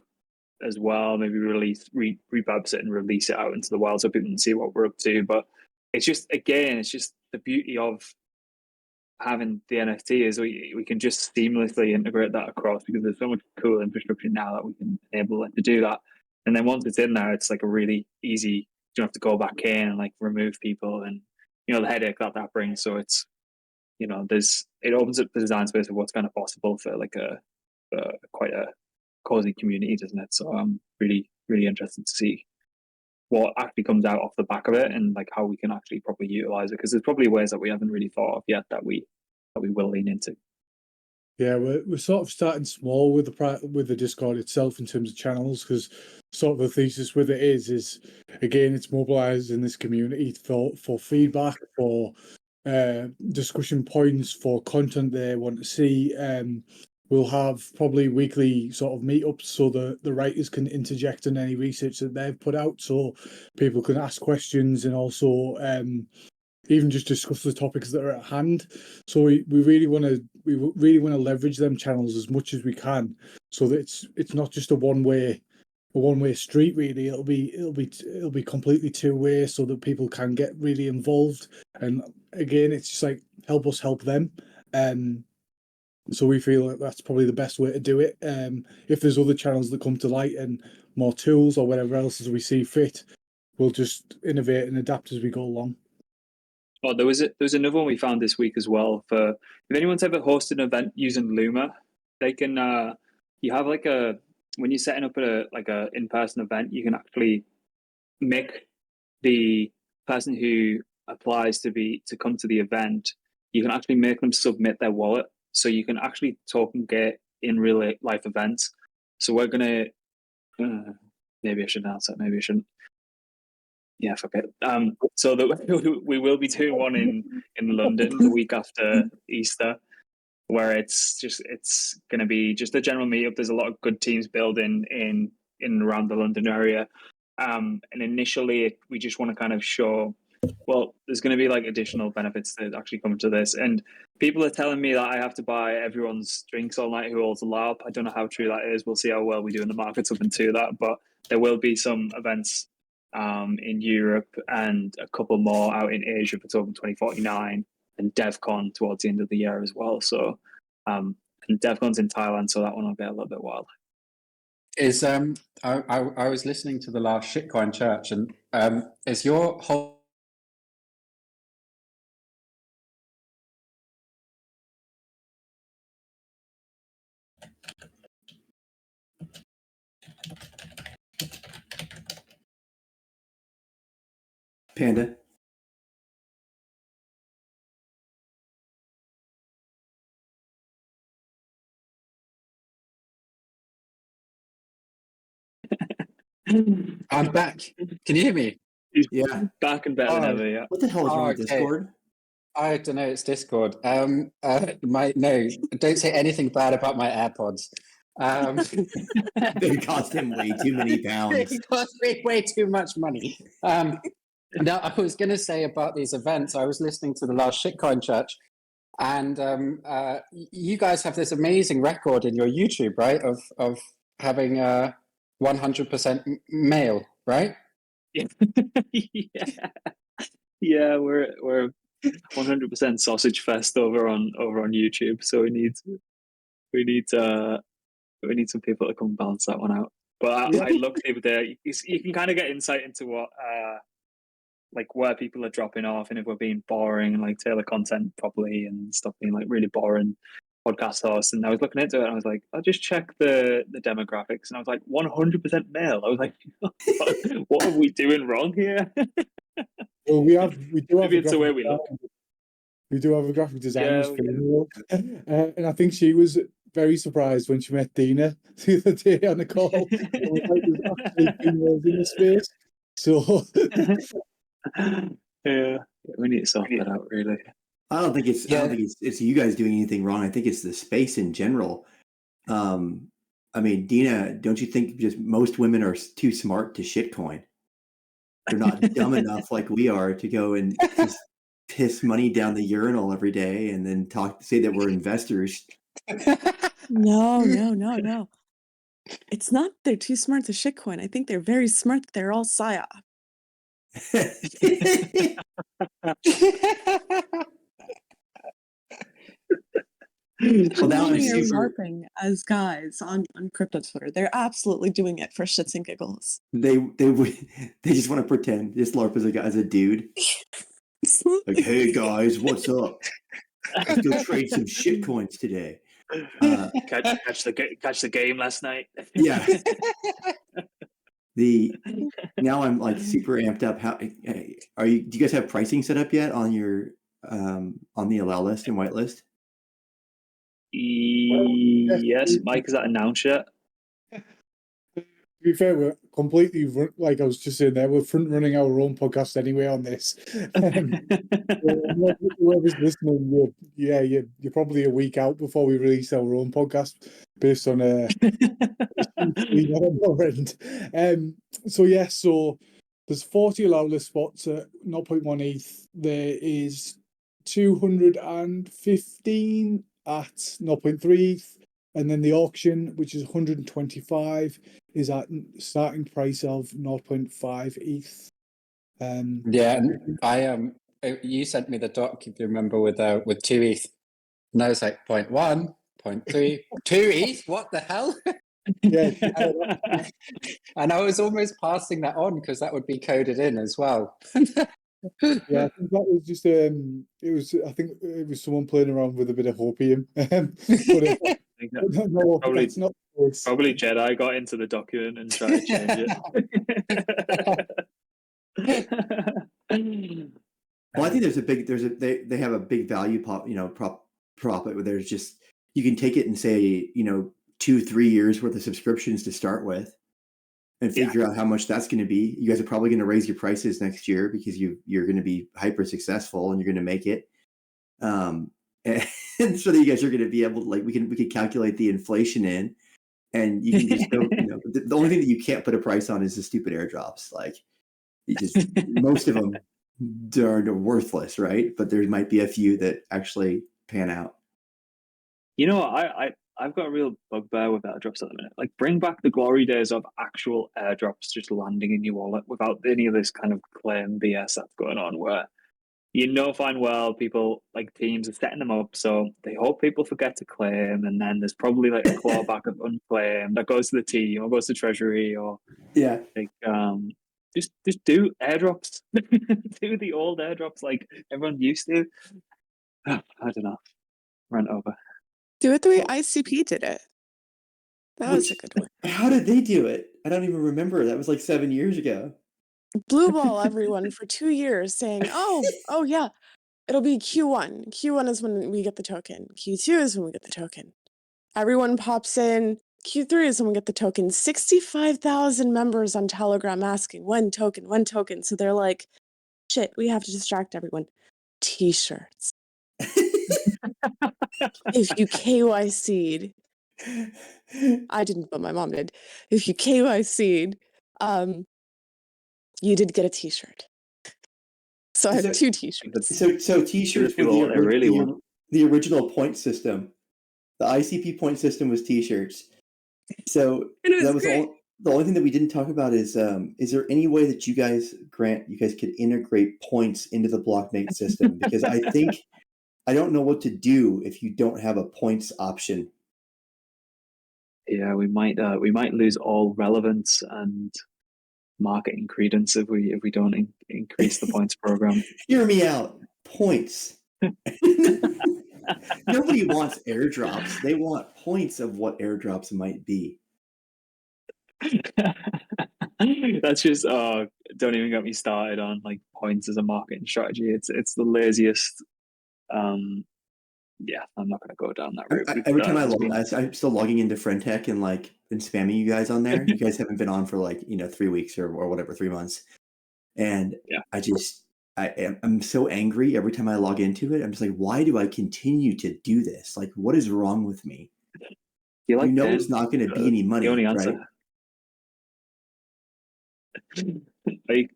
as well. Maybe repurpose it and release it out into the wild so people can see what we're up to. But it's just the beauty of having the NFT is we can just seamlessly integrate that across, because there's so much cool infrastructure now that we can enable it to do that. And then once it's in there, it's like a really easy, you don't have to go back in and like remove people and, you know, the headache that brings. So it's, you know, it opens up the design space of what's kind of possible for like quite a cozy community, doesn't it? So I'm really, really interested to see what actually comes out off the back of it and like how we can actually properly utilize it, because there's probably ways that we haven't really thought of yet that we will lean into. Yeah, we're sort of starting small with the Discord itself in terms of channels, because sort of the thesis with it is again, it's mobilizing this community for feedback, for discussion points, for content they want to see. We'll have probably weekly sort of meetups so the writers can interject in any research that they've put out, so people can ask questions and also even just discuss the topics that are at hand. So we really want to leverage them channels as much as we can, so that it's not just a one way street. Really, it'll be completely two-way, so that people can get really involved. And again, it's just like help us help them. So we feel like that's probably the best way to do it. If there's other channels that come to light and more tools or whatever else as we see fit, we'll just innovate and adapt as we go along. Oh, there was another one we found this week as well. For if anyone's ever hosted an event using Luma, they can you have like when you're setting up a in-person event, you can actually make the person who applies to come to the event, you can actually make them submit their wallet, so you can actually talk and get in real life events. So we're gonna maybe I should announce that, maybe I shouldn't. Yeah, fuck it. So that we will be doing one in London the week after Easter, where it's going to be just a general meetup. There's a lot of good teams building in and around the London area, and initially we just want to kind of show, well, there's going to be like additional benefits that actually come to this. And people are telling me that I have to buy everyone's drinks all night who holds a LARP. I don't know how true that is. We'll see how well we do in the markets up into that, but there will be some events in Europe and a couple more out in Asia for Token 2049 and DevCon towards the end of the year as well. So, and DevCon's in Thailand, so that one will get a little bit wild. Is I was listening to the last Shitcoin Church, and is your whole Panda? I'm back. Can you hear me? He's Yeah. back and better than ever, yeah. What the hell is wrong with okay. Discord? I don't know. It's Discord. No, don't say anything bad about my AirPods. They cost him way too many pounds. It cost me way too much money. Now, I was going to say about these events, I was listening to the last Shitcoin Church, and you guys have this amazing record in your YouTube, right? Of having 100% male, right? Yeah, yeah, we're 100% sausage fest over on YouTube. So we need some people to come balance that one out. But I looked over there. You can kind of get insight into what like where people are dropping off, and if we're being boring and like tailor content properly and stuff being like really boring podcast hosts. And I was looking into it and I was like, I'll just check the demographics, and I was like 100% male. I was like, what are we doing wrong here? Well, we do have Maybe it's the way we look. We do have a graphic designer, Yeah, and I think she was very surprised when she met Dina the other day on the call. It was like there's actually females in the space. So yeah, we need to sort that out, really. I don't think it's you guys doing anything wrong. I think it's the space in general. I mean, Dina, don't you think just most women are too smart to shitcoin? They're not dumb enough like we are to go and just piss money down the urinal every day and then say that we're investors. No. It's not they're too smart to shitcoin. I think they're very smart that they're all PSYOP. Well, now I'm Many are super. LARPing as guys on crypto Twitter. They're absolutely doing it for shits and giggles. They just want to pretend this LARP is as a dude. Like, hey guys, what's up? Let's go trade some shit coins today. Catch the game last night. Yeah. Now I'm like super amped up. How are you? Do you guys have pricing set up yet on your on the allow list and whitelist? Yes, Mike, is that announced yet? To be fair, we're completely like I was just saying there. We're front running our own podcast anyway on this. Whoever's listening, you're probably a week out before we release our own podcast based on so there's 40 allow list spots at 0.1 ETH. There is 215 at 0.3 ETH. And then the auction, which is 125, is at starting price of 0.5 ETH. Yeah, and you sent me the doc, if you remember, with 2 ETH. And I was like, 0.1, 0.3, 2 ETH? What the hell? Yeah. And I was almost passing that on because that would be coded in as well. Yeah, I think that was just I think it was someone playing around with a bit of hopium. Probably, that's not the case. Probably Jedi got into the document and tried to change it. Well, I think they have a big value profit where there's just, you can take it and say, 2-3 years worth of subscriptions to start with and figure out how much that's going to be. You guys are probably going to raise your prices next year because you're going to be hyper successful and you're going to make it. And so that you guys are going to be able to, like, we can calculate the inflation in, and you can just go, the only thing that you can't put a price on is the stupid airdrops. Like, most of them are worthless, right? But there might be a few that actually pan out. I've got a real bugbear with airdrops at the minute. Like, bring back the glory days of actual airdrops just landing in your wallet without any of this kind of claim BS that's going on, where fine well people, like, teams are setting them up so they hope people forget to claim, and then there's probably like a clawback of unclaimed that goes to the team or goes to treasury, or like just do airdrops. Do the old airdrops like everyone used to. I don't know. Run over. Do it the way ICP did it. That was a good one. How did they do it? I don't even remember. That was like 7 years ago. Blue ball everyone for 2 years saying, oh yeah, it'll be Q1. Q1 is when we get the token. Q2 is when we get the token. Everyone pops in. Q3 is when we get the token. 65,000 members on Telegram asking, when token? So they're like, shit, we have to distract everyone. T-shirts. If you KYC'd, I didn't, but my mom did. If you KYC'd, you did get a T-shirt. So I have 2 T-shirts. So T-shirts were the original point system. The ICP point system was T-shirts. So that was the only thing that we didn't talk about is there any way that you guys could integrate points into the Blockmate system? Because I don't know what to do if you don't have a points option. Yeah, we might lose all relevance and marketing credence if we don't increase the points program. Hear me out. Points. Nobody wants airdrops. They want points of what airdrops might be. That's just don't even get me started on like points as a marketing strategy. It's the laziest. Yeah, I'm not going to go down that route. Every time I'm still logging into FriendTech and spamming you guys on there. You guys haven't been on for 3 weeks or whatever, 3 months, and I'm so angry every time I log into it. I'm just like, why do I continue to do this? Like, what is wrong with me? It's not going to be any money, the only answer. Right?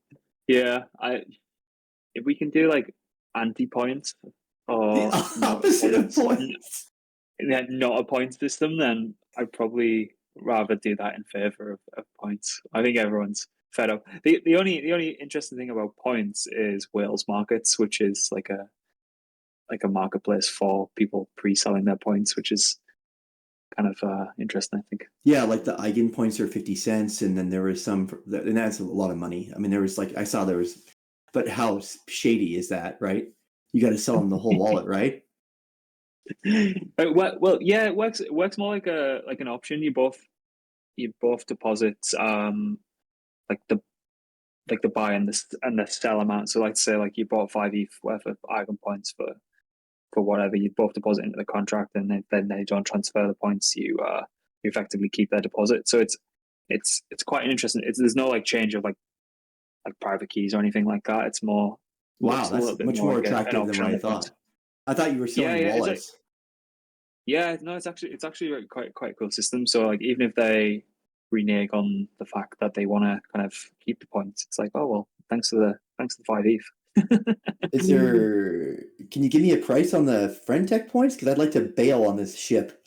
If we can do like anti-points or the opposite of points, not a point system, then I'd probably rather do that in favor of points. I think everyone's fed up. The only interesting thing about points is Wales Markets, which is like a marketplace for people pre-selling their points, which is kind of interesting, I think. Yeah, like the Eigen points are 50 cents, and then there was some, and that's a lot of money. I mean, there was like, I saw there was, but how shady is that, right? You got to sell them the whole wallet, right? Well, yeah, it works more like an option. You both deposit like the buy and the sell amount. So like say like you bought 5 ETH worth of Eigen points for whatever, you both deposit into the contract, and then they don't transfer the points. You effectively keep their deposit. So it's quite interesting. There's no like change of like private keys or anything like that. It's more Wow, that's much more like attractive than what I thought. I thought you were selling wallets. No, it's actually quite a cool system. So like even if they renege on the fact that they want to kind of keep the points, it's like, oh well, thanks to the 5 ETH. Is there? Can you give me a price on the FriendTech points? Because I'd like to bail on this ship.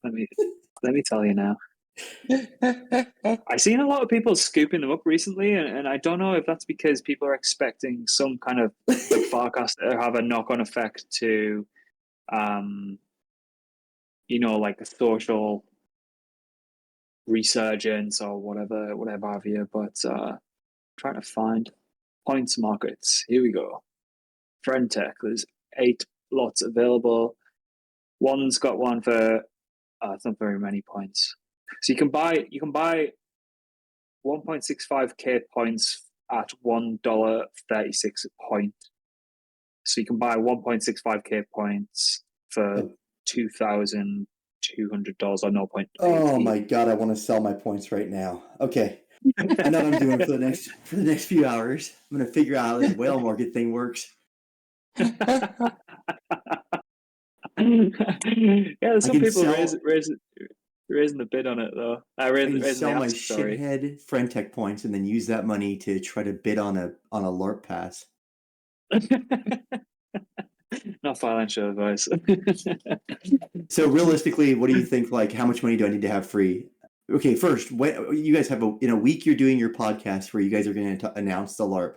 Let me tell you now. I've seen a lot of people scooping them up recently, and I don't know if that's because people are expecting some kind of like forecast to have a knock-on effect to, like a social resurgence or whatever have you. But trying to find points markets. Here we go. FriendTech. There's 8 lots available. One's got one for it's not very many points. So you can buy 1.65k points at $1.36 a point. So you can buy 1.65k points for $2,200 or 0.8. Oh my god, I want to sell my points right now. Okay. I know what I'm doing for the next few hours. I'm gonna figure out how this whale market thing works. Yeah, some people raising the bid on it though. I can sell my shithead FriendTech points and then use that money to try to bid on a LARP pass. Not financial advice. So realistically, what do you think? Like, how much money do I need to have free? Okay, first, what you guys have in a week? You're doing your podcast where you guys are going to announce the LARP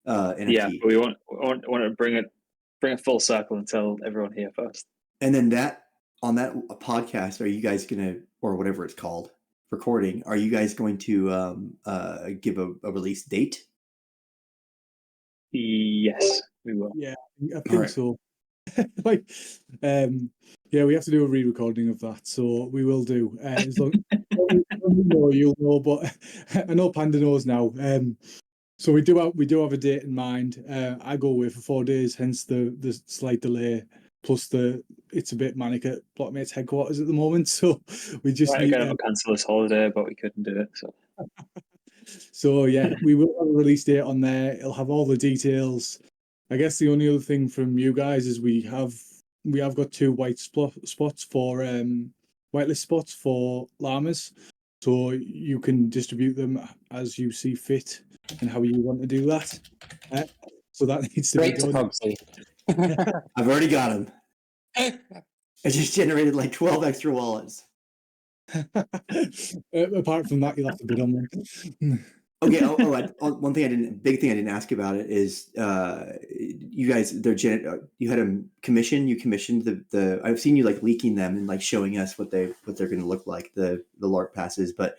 NFT. Yeah, but we want to bring it full circle and tell everyone here first. And then on that podcast, are you guys going to, or whatever it's called, recording? Are you guys going to give a release date? Yes, we will. Yeah, I think so. Yeah, we have to do a re-recording of that, so we will do. As long as you know, you'll know, but I know Panda knows now. So we do have a date in mind. I go away for 4 days, hence the slight delay. Plus it's a bit manic at Blocmates headquarters at the moment, so we just need to cancel this holiday, but we couldn't do it. So. So yeah, we will have a release date on there. It'll have all the details. I guess the only other thing from you guys is we have got 2 spots for whitelist spots for llamas, so you can distribute them as you see fit and how you want to do that. So that needs to be done. I've already got them. I just generated like 12 extra wallets. Apart from that, you'll have to bid on them. Okay. One thing big thing I didn't ask about it is you guys. You had a commission. You commissioned the. I've seen you like leaking them and like showing us what they're going to look like, the LARP passes. But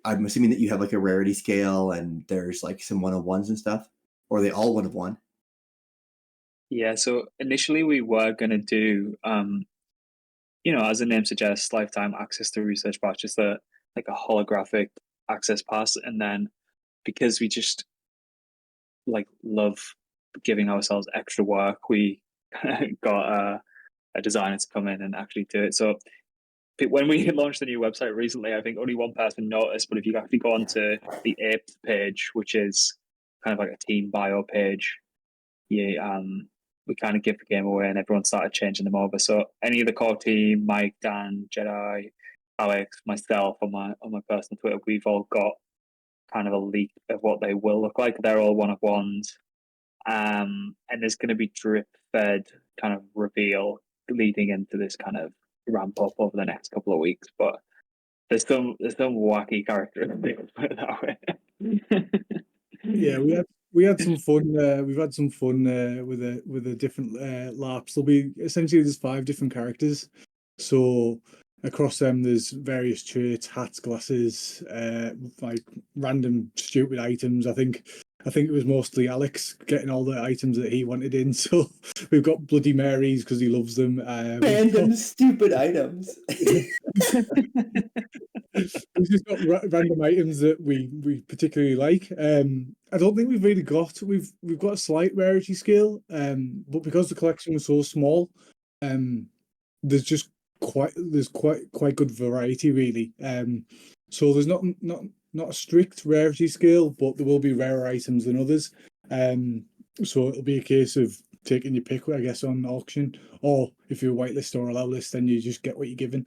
I'm assuming that you have like a rarity scale and there's like some 1/1s and stuff, or are they all 1/1? Yeah. So initially we were going to do, as the name suggests, lifetime access to research pass, just like a holographic access pass. And then because we just like love giving ourselves extra work, we got a designer to come in and actually do it. So when we launched the new website recently, I think only one person noticed, but if you actually go onto the Apes page, which is kind of like a team bio page, we kind of give the game away and everyone started changing them over. So any of the core team, Mike, Dan, Jedi, Alex, myself on my personal Twitter, we've all got kind of a leak of what they will look like. They're all 1/1s. And there's going to be drip fed kind of reveal leading into this kind of ramp up over the next couple of weeks. But there's some wacky characteristics, put it that way. Yeah, we had some fun. We've had some fun with the different LARPs. There'll be essentially there's 5 different characters. So across them, there's various traits, hats, glasses, like random stupid items. I think it was mostly Alex getting all the items that he wanted in. So we've got Bloody Marys because he loves them. Random stupid items. We've just got random items that we particularly like. I don't think we've got a slight rarity scale, but because the collection was so small, there's just quite good variety really. So there's not a strict rarity scale, but there will be rarer items than others. So it'll be a case of taking your pick, I guess, on auction, or if you're whitelist or allow list, then you just get what you're given.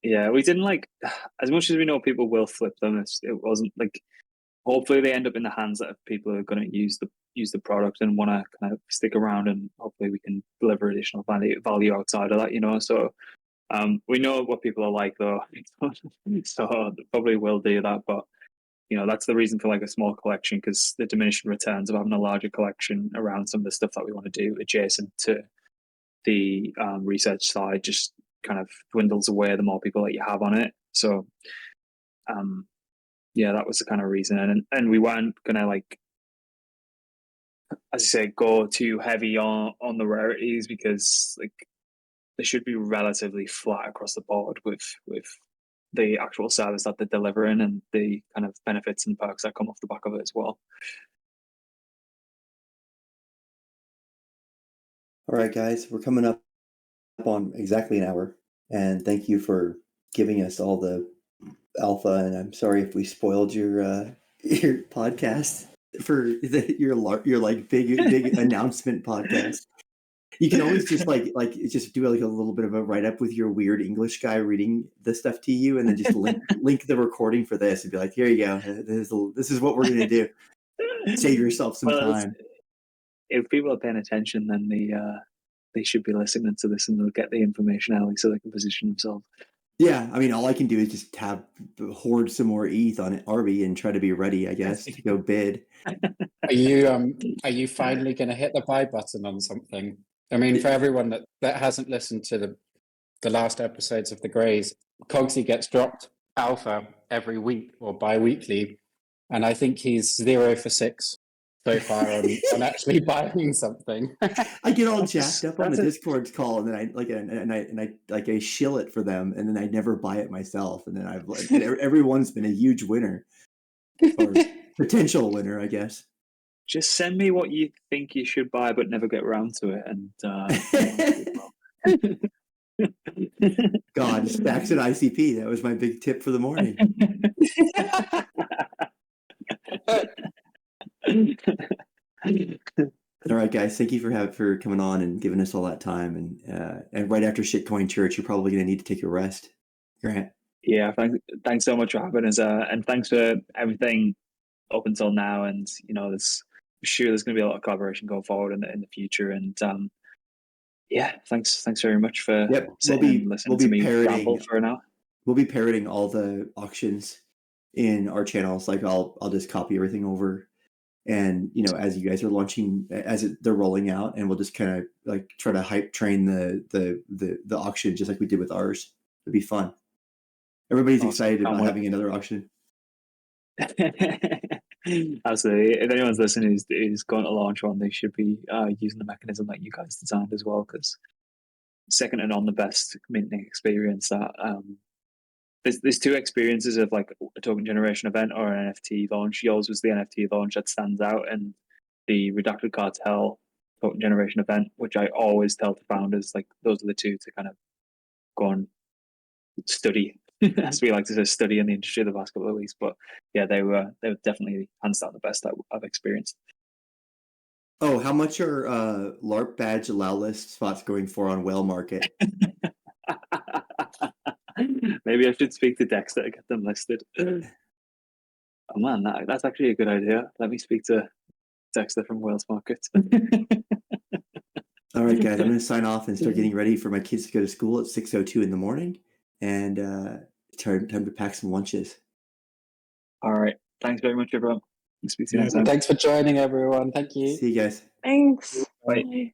Yeah, we didn't like, as much as we know people will flip them. It wasn't like. Hopefully, they end up in the hands of people who are going to use the product and want to kind of stick around, and hopefully we can deliver additional value outside of that. So we know what people are like, though, so probably will do that. But that's the reason for like a small collection, because the diminishing returns of having a larger collection around some of the stuff that we want to do adjacent to the research side just kind of dwindles away the more people that you have on it. So yeah, that was the kind of reason, and we weren't gonna, like, as I say, go too heavy on the rarities, because like they should be relatively flat across the board with the actual service that they're delivering and the kind of benefits and perks that come off the back of it as well. All right, guys, we're coming up on exactly an hour, and thank you for giving us all the alpha. And I'm sorry if we spoiled your podcast for your like big announcement podcast. You can always just just do like a little bit of a write up with your weird English guy reading the stuff to you, and then just link the recording for this and be like, here you go. This is what we're gonna do. Save yourself some time. If people are paying attention, then they should be listening to this, and they'll get the information early so they can position themselves. Yeah, I mean, all I can do is just hoard some more ETH on Arbi and try to be ready, I guess, to go bid. Are you finally going to hit the buy button on something? I mean, for everyone that hasn't listened to the last episodes of the Graze, Cogsy gets dropped alpha every week or bi-weekly, and I think he's 0 for 6 so far on actually buying something. I get all jacked up on the Discord call, and then I shill it for them, and then I never buy it myself, and then everyone's been a huge winner or potential winner, I guess. Just send me what you think you should buy but never get around to it, and God, STAX and ICP, that was my big tip for the morning. All right, guys, thank you for coming on and giving us all that time. And right after Shitcoin Church, you're probably going to need to take a rest, Grant. Yeah, thanks so much for having us, and thanks for everything up until now. And I'm sure there's going to be a lot of collaboration going forward in the future. And yeah, thanks very much for sitting and listening to me ramble for an hour. We'll be parroting all the auctions in our channels. Like I'll just copy everything over. And as you guys are launching, they're rolling out, and we'll just kind of like try to hype train the auction just like we did with ours. It'd be fun. Everybody's excited about having another auction. Absolutely. If anyone's listening who's going to launch one, they should be using the mechanism that you guys designed as well, because second to none the best minting experience. That there's 2 experiences of like a token generation event or an NFT launch. Yours was the NFT launch that stands out, and the Redacted Cartel token generation event, which I always tell to founders, like those are the 2 to kind of go and study, as we like to say, study in the industry the past couple of weeks. But yeah, they were definitely hands down the best that I've experienced. Oh, how much are LARP badge allow list spots going for on Whale Market? Maybe I should speak to Dexter to get them listed. Oh man, that's actually a good idea. Let me speak to Dexter from Wales Market. All right, guys, I'm going to sign off and start getting ready for my kids to go to school at 6:02 in the morning, and time to pack some lunches. All right. Thanks very much, everyone. Speak to you next time. Thanks for joining, everyone. Thank you. See you guys. Thanks. Bye. Bye.